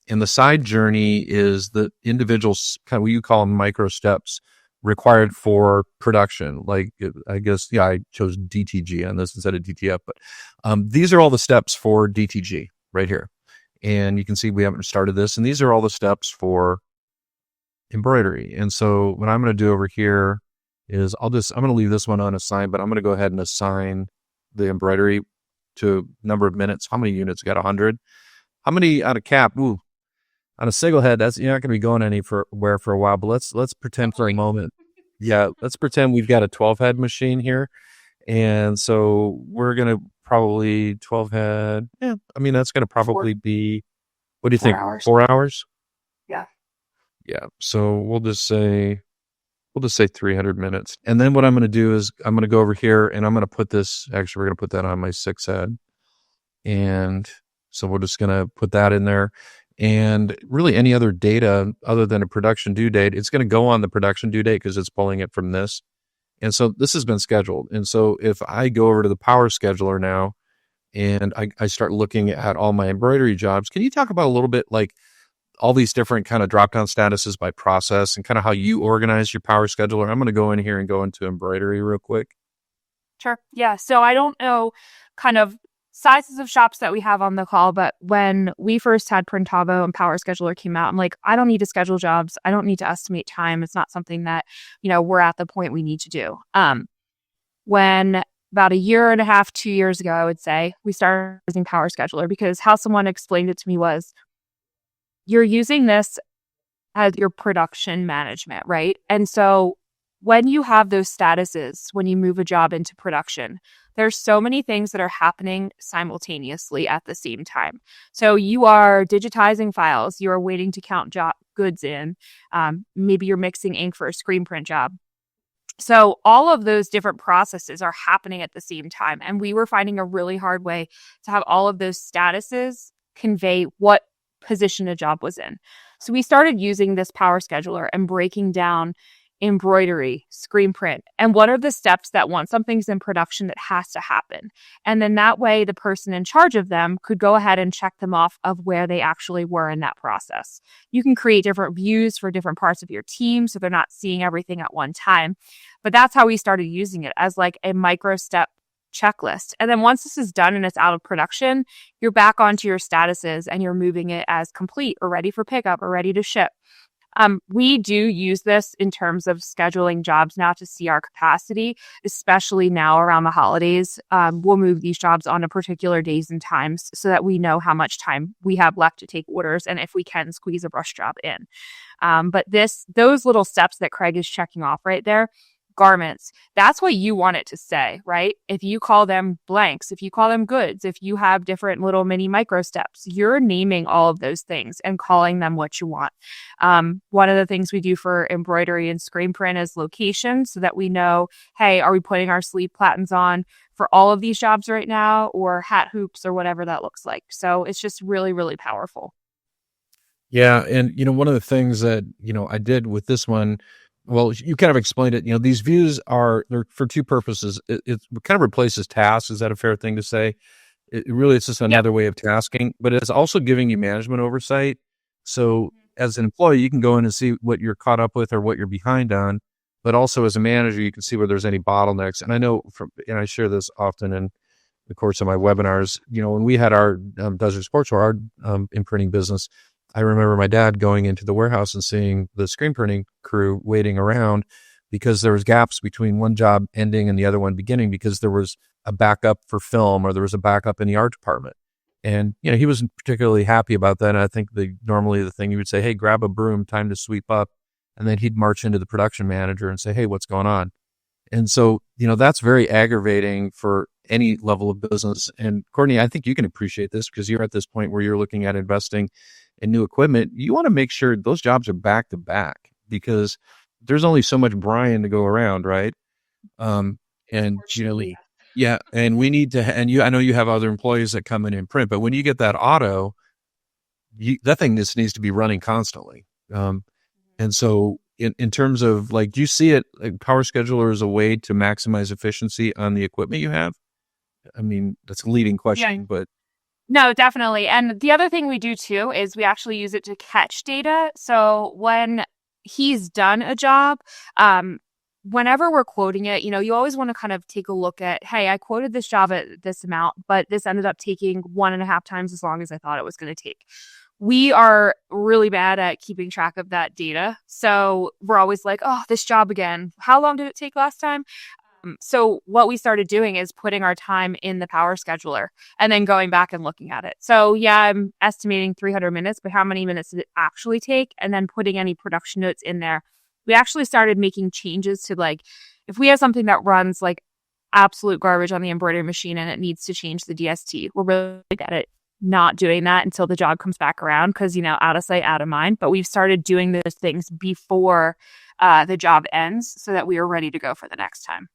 And the side journey is the individual kind of what you call micro steps required for production. Like, I guess, yeah, I chose DTG on this instead of DTF, but these are all the steps for DTG right here. And you can see we haven't started this. And these are all the steps for embroidery. And so what I'm going to do over here is I'm going to leave this one unassigned, but I'm going to go ahead and assign the embroidery to number of minutes. How many units? Got 100. How many on a cap? Ooh, on a single head, that's, you're not going to be going anywhere for a while, but let's pretend for a moment. Yeah, let's pretend we've got a 12 head machine here. And so we're going to probably 12 head. Yeah. I mean, that's going to probably be, what do you think? 4 hours. 4 hours? Yeah. Yeah. So we'll just say 300 minutes. And then what I'm going to do is I'm going to go over here and I'm going to put this, actually, we're going to put that on my 6 head. And so we're just going to put that in there. And really any other data other than a production due date, it's going to go on the production due date because it's pulling it from this. And so this has been scheduled. And so if I go over to the power scheduler now and I start looking at all my embroidery jobs, can you talk about a little bit like all these different kind of drop down statuses by process and kind of how you organize your power scheduler? I'm going to go in here and go into embroidery real quick. Sure. Yeah. So I don't know kind of sizes of shops that we have on the call, but when we first had Printavo and Power Scheduler came out, I'm like, I don't need to schedule jobs. I don't need to estimate time. It's not something that, we're at the point we need to do. When about 1.5 years, 2 years ago, I would say, we started using Power Scheduler because how someone explained it to me was, you're using this as your production management, right? And so when you have those statuses, when you move a job into production, there's so many things that are happening simultaneously at the same time. So you are digitizing files, you are waiting to count goods in, maybe you're mixing ink for a screen print job. So all of those different processes are happening at the same time. And we were finding a really hard way to have all of those statuses convey what position a job was in. So we started using this power scheduler and breaking down embroidery, screen print, and what are the steps that once something's in production that has to happen. And then that way the person in charge of them could go ahead and check them off of where they actually were in that process. You can create different views for different parts of your team so they're not seeing everything at one time. But that's how we started using it as like a micro step checklist. And then once this is done and it's out of production, you're back onto your statuses and you're moving it as complete or ready for pickup or ready to ship. We do use this in terms of scheduling jobs now to see our capacity, especially now around the holidays. We'll move these jobs on to particular days and times so that we know how much time we have left to take orders and if we can squeeze a brush job in. But those little steps that Craig is checking off right there, garments, that's what you want it to say, right? If you call them blanks, if you call them goods, if you have different little mini micro steps, you're naming all of those things and calling them what you want. One of the things we do for embroidery and screen print is location so that we know, hey, are we putting our sleeve platens on for all of these jobs right now or hat hoops or whatever that looks like. So it's just really, really powerful. Yeah. And, one of the things that, I did with this one, well, you kind of explained it. These views they're for two purposes. It kind of replaces tasks. Is that a fair thing to say? It's just another way of tasking, but it's also giving you management oversight. So as an employee, you can go in and see what you're caught up with or what you're behind on, but also as a manager, you can see where there's any bottlenecks. And I know and I share this often in the course of my webinars, when we had our Desert Sports or our imprinting business, I remember my dad going into the warehouse and seeing the screen printing crew waiting around because there was gaps between one job ending and the other one beginning because there was a backup for film or there was a backup in the art department. And, he wasn't particularly happy about that. And I think normally the thing you would say, hey, grab a broom, time to sweep up. And then he'd march into the production manager and say, hey, what's going on? And so, that's very aggravating for any level of business. And Courtney, I think you can appreciate this because you're at this point where you're looking at investing in new equipment. You want to make sure those jobs are back to back because there's only so much Brian to go around, right? And yeah, and we need to. And I know you have other employees that come in and print, but when you get that auto, that thing just needs to be running constantly. And so, in terms of do you see it like Power Scheduler as a way to maximize efficiency on the equipment you have? I mean, that's a leading question, but. No, definitely. And the other thing we do too is we actually use it to catch data. So when he's done a job, whenever we're quoting it, you always want to kind of take a look at, hey, I quoted this job at this amount, but this ended up taking 1.5 times as long as I thought it was going to take. We are really bad at keeping track of that data. So we're always like, oh, this job again. How long did it take last time? So what we started doing is putting our time in the power scheduler and then going back and looking at it. So yeah, I'm estimating 300 minutes, but how many minutes did it actually take? And then putting any production notes in there. We actually started making changes to if we have something that runs absolute garbage on the embroidery machine and it needs to change the DST. We're really good at it not doing that until the job comes back around because, out of sight, out of mind. But we've started doing those things before the job ends so that we are ready to go for the next time.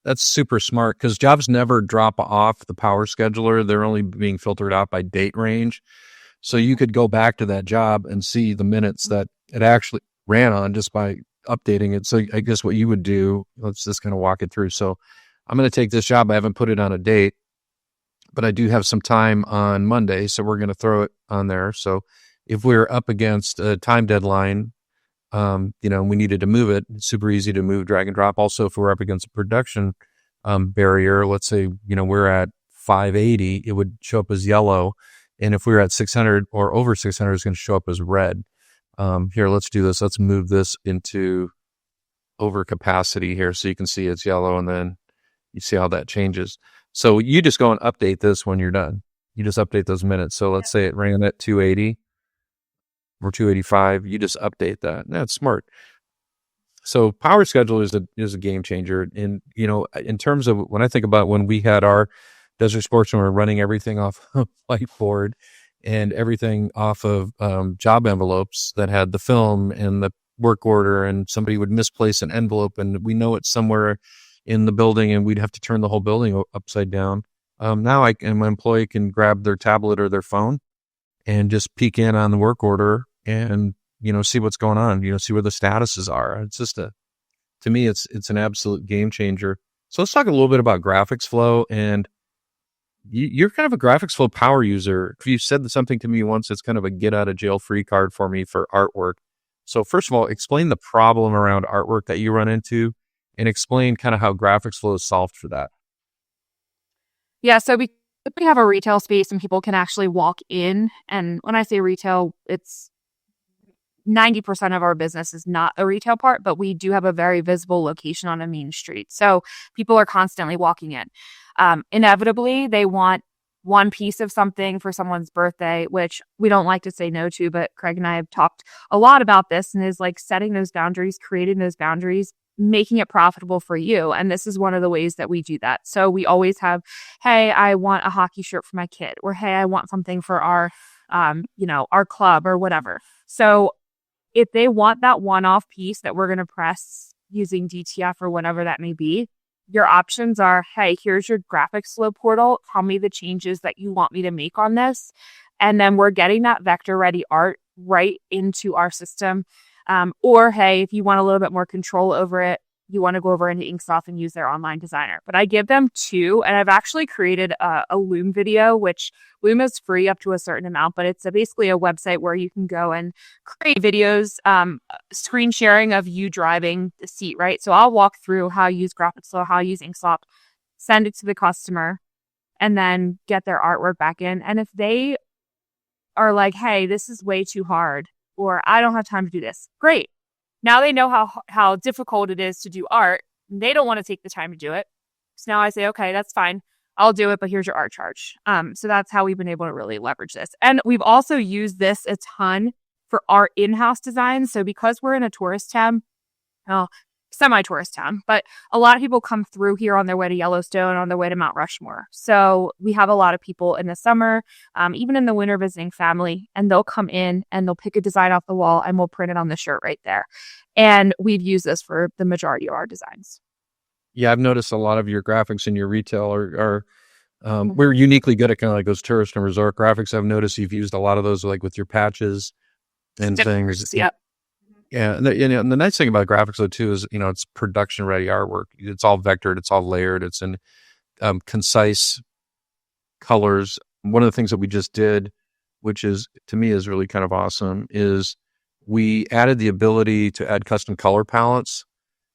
That's super smart because jobs never drop off the power scheduler. They're only being filtered out by date range. So you could go back to that job and see the minutes that it actually ran on just by updating it. So I guess what you would do, let's just kind of walk it through. So I'm going to take this job. I haven't put it on a date, but I do have some time on Monday. So we're going to throw it on there. So if we're up against a time deadline, we needed to move it. It's super easy to move, drag and drop. Also, if we're up against a production barrier, let's say, we're at 580, it would show up as yellow. And if we're at 600 or over 600, it's going to show up as red. Here, let's do this. Let's move this into over capacity here so you can see it's yellow and then you see how that changes. So you just go and update this when you're done. You just update those minutes. So let's say it ran at 280 or 285. You just update that. That's smart. So Power Schedule is a game changer. And, in terms of when I think about when we had our Desert Sports and we're running everything off a whiteboard and everything off of job envelopes that had the film and the work order, and somebody would misplace an envelope and we know it's somewhere in the building and we'd have to turn the whole building upside down. Now my employee can grab their tablet or their phone and just peek in on the work order and, see what's going on, see where the statuses are. It's just to me, it's an absolute game changer. So let's talk a little bit about GraphicsFlow. And you're kind of a GraphicsFlow power user. If you said something to me once, it's kind of a get out of jail free card for me for artwork. So first of all, explain the problem around artwork that you run into and explain kind of how GraphicsFlow is solved for that. Yeah, so we have a retail space and people can actually walk in. And when I say retail, it's 90% of our business is not a retail part, but we do have a very visible location on a main street. So people are constantly walking in. Inevitably, they want one piece of something for someone's birthday, which we don't like to say no to, but Craig and I have talked a lot about this, and is like setting those boundaries, creating those boundaries, making it profitable for you. And this is one of the ways that we do that. So we always have, hey, I want a hockey shirt for my kid, or hey, I want something for our club or whatever. So if they want that one-off piece that we're going to press using DTF or whatever that may be, your options are, hey, here's your GraphicsFlow portal. Tell me the changes that you want me to make on this. And then we're getting that vector-ready art right into our system. Or, hey, if you want a little bit more control over it, you want to go over into InkSoft and use their online designer. But I give them two, and I've actually created a Loom video, which Loom is free up to a certain amount, but it's basically a website where you can go and create videos, screen sharing of you driving the seat, right? So I'll walk through how I use GraphicsFlow, how I use InkSoft, send it to the customer, and then get their artwork back in. And if they are like, hey, this is way too hard, or I don't have time to do this, great. Now they know how difficult it is to do art. They don't want to take the time to do it. So now I say, okay, that's fine. I'll do it, but here's your art charge. So that's how we've been able to really leverage this. And we've also used this a ton for our in-house designs. So because we're in a tourist town, semi-tourist town, but a lot of people come through here on their way to Yellowstone, on their way to Mount Rushmore. So we have a lot of people in the summer, even in the winter, visiting family, and they'll come in and they'll pick a design off the wall and we'll print it on the shirt right there. And we've used this for the majority of our designs. Yeah, I've noticed a lot of your graphics in your retail are we're uniquely good at kind of like those tourist and resort graphics. I've noticed you've used a lot of those like with your patches and things. Yep. Yeah, and the nice thing about GraphicsFlow too is it's production ready artwork. It's all vectored, it's all layered, it's in concise colors. One of the things that we just did, which is to me is really kind of awesome, is we added the ability to add custom color palettes.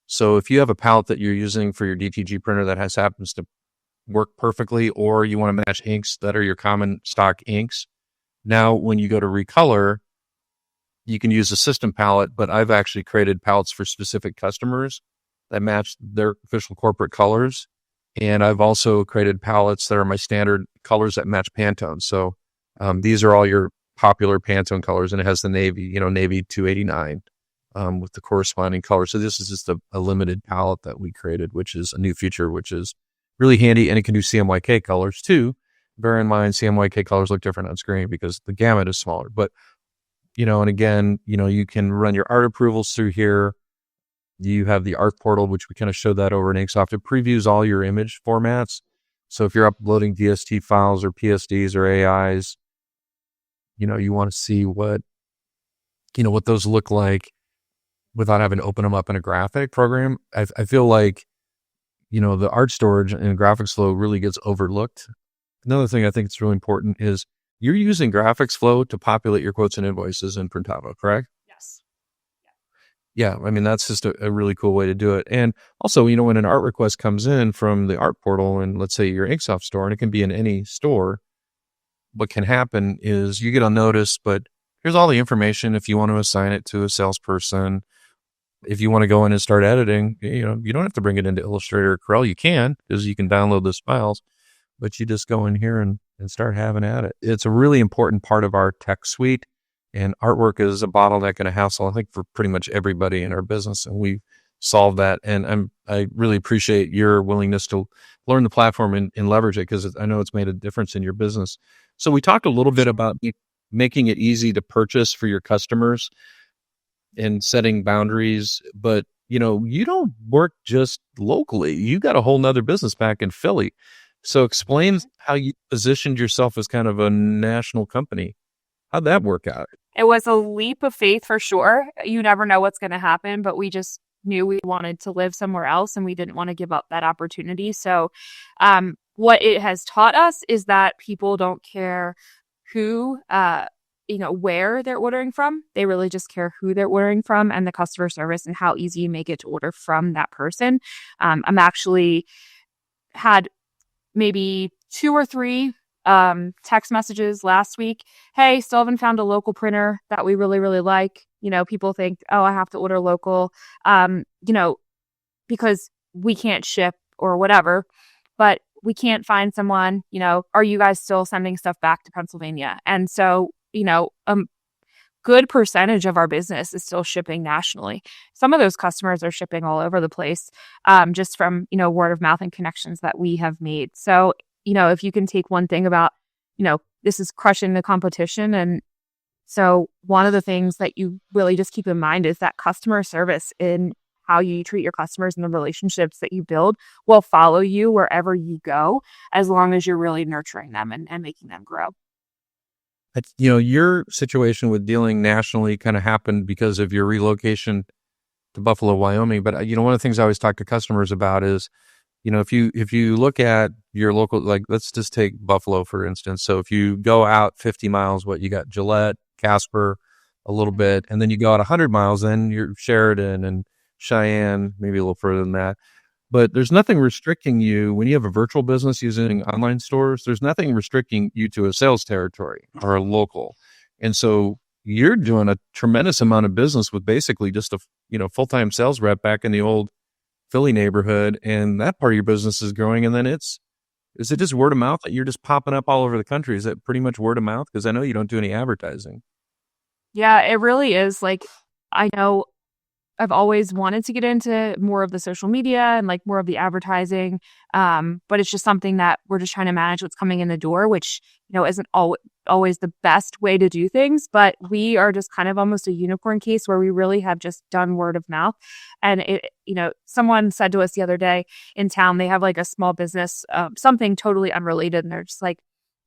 So if you have a palette that you're using for your DTG printer that happens to work perfectly, or you want to match inks that are your common stock inks, now when you go to recolor, you can use a system palette, but I've actually created palettes for specific customers that match their official corporate colors. And I've also created palettes that are my standard colors that match Pantone. So these are all your popular Pantone colors, and it has the navy, navy 289 with the corresponding color. So this is just a limited palette that we created, which is a new feature, which is really handy, and it can do CMYK colors too. Bear in mind, CMYK colors look different on screen because the gamut is smaller. But, and again, you can run your art approvals through here. You have the art portal, which we kind of showed that over in InkSoft. It previews all your image formats. So if you're uploading DST files or PSDs or AIs, you want to see what those look like without having to open them up in a graphic program. I feel like, the art storage in GraphicsFlow really gets overlooked. Another thing I think is really important is you're using GraphicsFlow to populate your quotes and invoices in Printavo, correct? Yes. Yeah, I mean, that's just a really cool way to do it. And also, when an art request comes in from the art portal, and let's say your InkSoft store, and it can be in any store, what can happen is you get a notice, but here's all the information if you want to assign it to a salesperson. If you want to go in and start editing, you don't have to bring it into Illustrator or Corel. You can, because you can download those files, but you just go in here and start having at it. It's a really important part of our tech suite, and artwork is a bottleneck and a hassle, I think, for pretty much everybody in our business, and we've solved that. And I really appreciate your willingness to learn the platform and leverage it, because I know it's made a difference in your business. So we talked a little bit about making it easy to purchase for your customers and setting boundaries, but you don't work just locally. You got a whole nother business back in Philly. So explain how you positioned yourself as kind of a national company. How'd that work out? It was a leap of faith for sure. You never know what's going to happen, but we just knew we wanted to live somewhere else and we didn't want to give up that opportunity. So what it has taught us is that people don't care who, where they're ordering from. They really just care who they're ordering from and the customer service and how easy you make it to order from that person. I'm actually had maybe 2 or 3 text messages last week. Hey, still haven't found a local printer that we really, really like. People think, oh, I have to order local, because we can't ship or whatever, but we can't find someone, are you guys still sending stuff back to Pennsylvania? And so, a good percentage of our business is still shipping nationally. Some of those customers are shipping all over the place, just from, word of mouth and connections that we have made. So, if you can take one thing about, this is crushing the competition. And so one of the things that you really just keep in mind is that customer service in how you treat your customers and the relationships that you build will follow you wherever you go, as long as you're really nurturing them and making them grow. Your situation with dealing nationally kind of happened because of your relocation to Buffalo, Wyoming. But, one of the things I always talk to customers about is, if you look at your local, like, let's just take Buffalo, for instance. So if you go out 50 miles, you got Gillette, Casper, a little bit, and then you go out 100 miles, then you're Sheridan and Cheyenne, maybe a little further than that. But there's nothing restricting you when you have a virtual business using online stores. There's nothing restricting you to a sales territory or a local. And so you're doing a tremendous amount of business with basically just a full-time sales rep back in the old Philly neighborhood, and that part of your business is growing. And then is it just word of mouth that you're just popping up all over the country? Is that pretty much word of mouth? Because I know you don't do any advertising. Yeah, it really is. Like, I know I've always wanted to get into more of the social media and like more of the advertising. But it's just something that we're just trying to manage what's coming in the door, which, isn't always the best way to do things. But we are just kind of almost a unicorn case where we really have just done word of mouth. And someone said to us the other day in town, they have like a small business, something totally unrelated. And they're just like,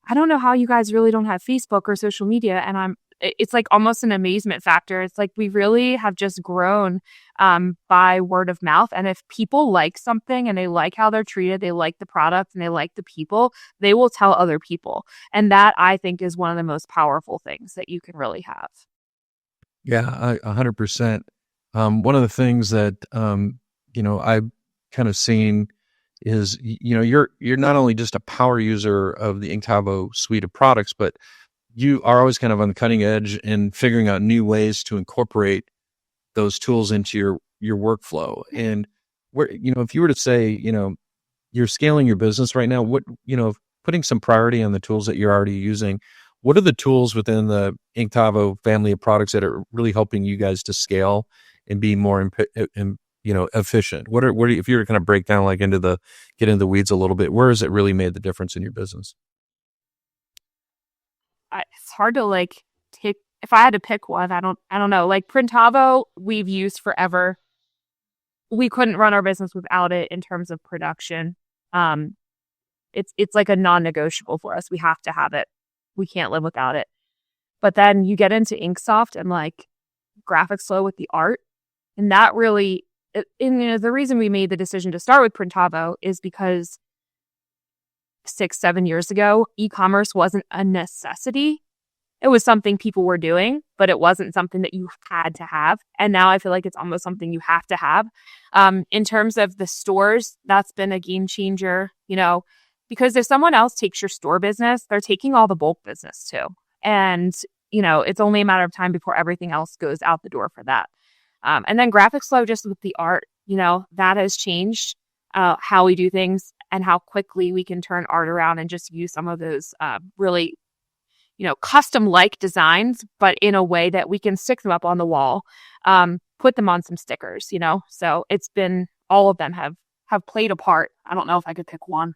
I don't know how you guys really don't have Facebook or social media. And it's like almost an amazement factor. It's like we really have just grown by word of mouth. And if people like something and they like how they're treated, they like the product and they like the people, they will tell other people. And that, I think, is one of the most powerful things that you can really have. Yeah, 100%. One of the things that, I've kind of seen is, you're not only just a power user of the Inktavo suite of products, but you are always kind of on the cutting edge and figuring out new ways to incorporate those tools into your workflow. And where, if you were to say, you're scaling your business right now, what, putting some priority on the tools that you're already using, what are the tools within the Inktavo family of products that are really helping you guys to scale and be more, efficient? If you were to kind of break down get into the weeds a little bit, where has it really made the difference in your business? It's hard to take. If I had to pick one, I don't know. Like Printavo, we've used forever. We couldn't run our business without it in terms of production. It's like a non-negotiable for us. We have to have it. We can't live without it. But then you get into InkSoft and GraphicsFlow with the art, and that really, the reason we made the decision to start with Printavo is because 6-7 years ago, e-commerce wasn't a necessity. It was something people were doing, but it wasn't something that you had to have. And now I feel like it's almost something you have to have. In terms of the stores, that's been a game changer, because if someone else takes your store business, they're taking all the bulk business too. And, it's only a matter of time before everything else goes out the door for that. And then GraphicsFlow, just with the art, that has changed how we do things and how quickly we can turn art around and just use some of those really custom-like designs, but in a way that we can stick them up on the wall, put them on some stickers, So it's been, all of them have played a part. I don't know if I could pick one.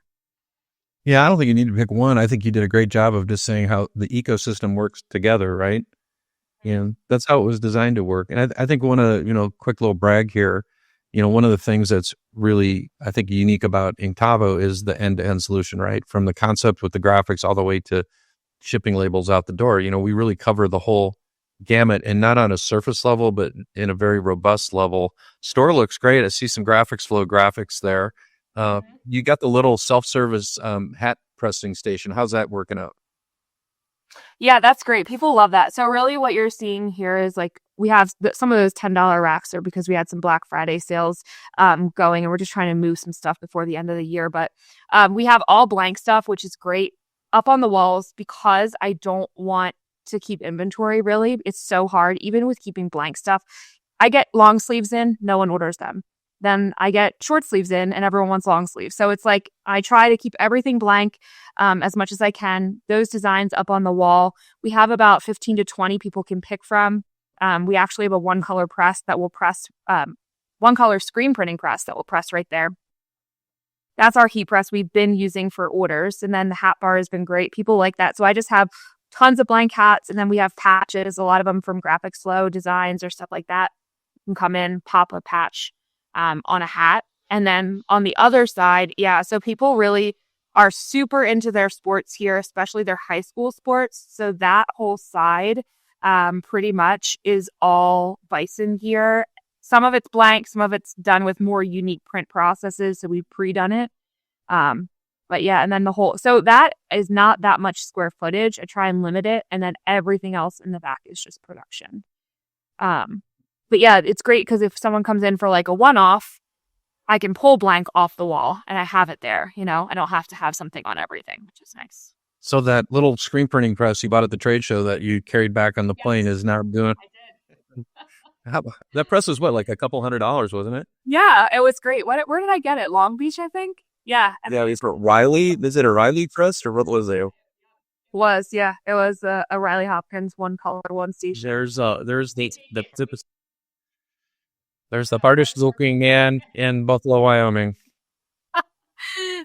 Yeah, I don't think you need to pick one. I think you did a great job of just saying how the ecosystem works together, right? That's how it was designed to work. And I think quick little brag here, one of the things that's really, I think, unique about Inktavo is the end-to-end solution, right? From the concept with the graphics all the way to shipping labels out the door. We really cover the whole gamut, and not on a surface level, but in a very robust level. Store looks great. I see some GraphicsFlow graphics there. You got the little self-service hat pressing station. How's that working out? Yeah, that's great. People love that. So really what you're seeing here is we have some of those $10 racks are because we had some Black Friday sales going, and we're just trying to move some stuff before the end of the year. But we have all blank stuff, which is great, up on the walls, because I don't want to keep inventory, really. It's so hard, even with keeping blank stuff. I get long sleeves in, no one orders them. Then I get short sleeves in and everyone wants long sleeves. So it's I try to keep everything blank as much as I can. Those designs up on the wall. We have about 15 to 20 people can pick from. We actually have a one color press that will press, one color screen printing press that will press right there. That's our heat press we've been using for orders. And then the hat bar has been great. People like that. So I just have tons of blank hats, and then we have patches, a lot of them from GraphicsFlow designs or stuff like that. You can come in, pop a patch on a hat. And then on the other side, so people really are super into their sports here, especially their high school sports. So that whole side pretty much is all bison gear. Some of it's blank, some of it's done with more unique print processes. So we've pre-done it. But yeah, and then so that is not that much square footage. I try and limit it. And then everything else in the back is just production. But yeah, it's great because if someone comes in for a one-off, I can pull blank off the wall and I have it there. I don't have to have something on everything, which is nice. So that little screen printing press you bought at the trade show that you carried back on the plane is now doing. I did. That press was what, a couple $100, wasn't it? Yeah, it was great. Where did I get it? Long Beach, I think. Yeah. Yeah, it's Riley. Is it a Riley press or what was it? It was a Riley Hopkins, one color, one station. There's the partition looking man in Buffalo, Wyoming.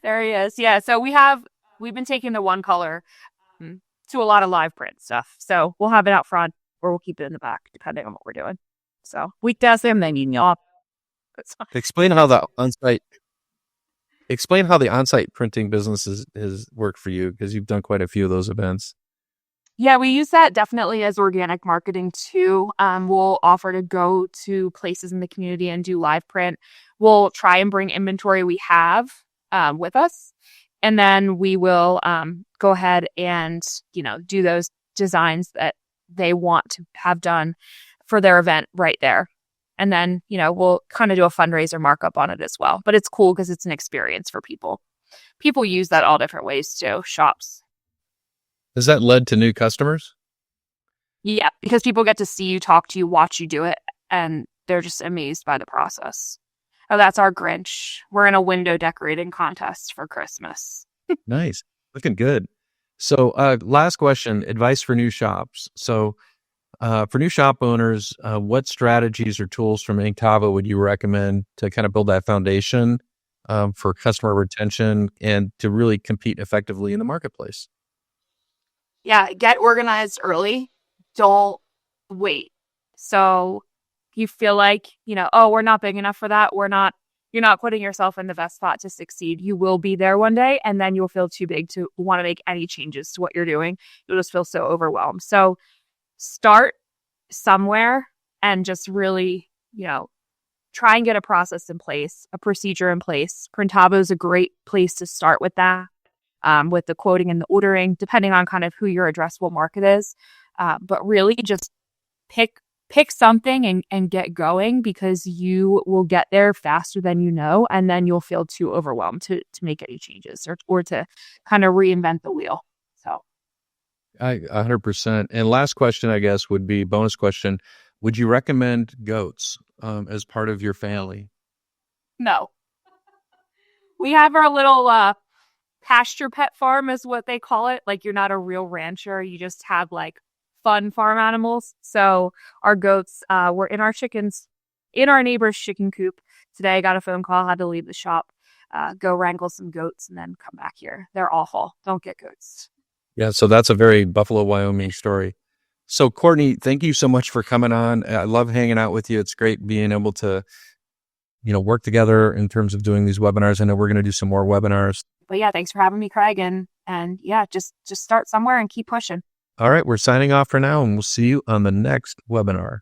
There he is. Yeah. So we've been taking the one color to a lot of live print stuff. So we'll have it out front or we'll keep it in the back, depending on what we're doing. So we test them, then you know. Explain how the on-site printing business has worked for you, because you've done quite a few of those events. Yeah, we use that definitely as organic marketing too. We'll offer to go to places in the community and do live print. We'll try and bring inventory we have with us. And then we will go ahead and, do those designs that they want to have done for their event right there. And then, we'll kind of do a fundraiser markup on it as well. But it's cool because it's an experience for people. People use that all different ways too, shops. Has that led to new customers? Yeah, because people get to see you, talk to you, watch you do it, and they're just amazed by the process. Oh, that's our Grinch. We're in a window decorating contest for Christmas. Nice. Looking good. So last question, advice for new shops. So For new shop owners, what strategies or tools from Inktavo would you recommend to kind of build that foundation for customer retention and to really compete effectively in the marketplace? Yeah, get organized early. Don't wait. So you feel like, oh, we're not big enough for that. You're not putting yourself in the best spot to succeed. You will be there one day, and then you'll feel too big to want to make any changes to what you're doing. You'll just feel so overwhelmed. So start somewhere and just really, try and get a process in place, a procedure in place. Printavo is a great place to start with that, with the quoting and the ordering, depending on kind of who your addressable market is. But really just pick something and get going, because you will get there faster than you know, and then you'll feel too overwhelmed to make any changes or to kind of reinvent the wheel. So 100%. And last question, I guess, would be bonus question. Would you recommend goats as part of your family? No. We have our little pasture pet farm is what they call it. Like, you're not a real rancher. You just have like fun farm animals. So our goats were in our neighbor's chicken coop. Today I got a phone call, had to leave the shop, go wrangle some goats and then come back here. They're awful. Don't get goats. Yeah, so that's a very Buffalo, Wyoming story. So Courtney, thank you so much for coming on. I love hanging out with you. It's great being able to, work together in terms of doing these webinars. I know we're going to do some more webinars. But yeah, thanks for having me, Craig. And yeah, just start somewhere and keep pushing. All right, we're signing off for now, and we'll see you on the next webinar.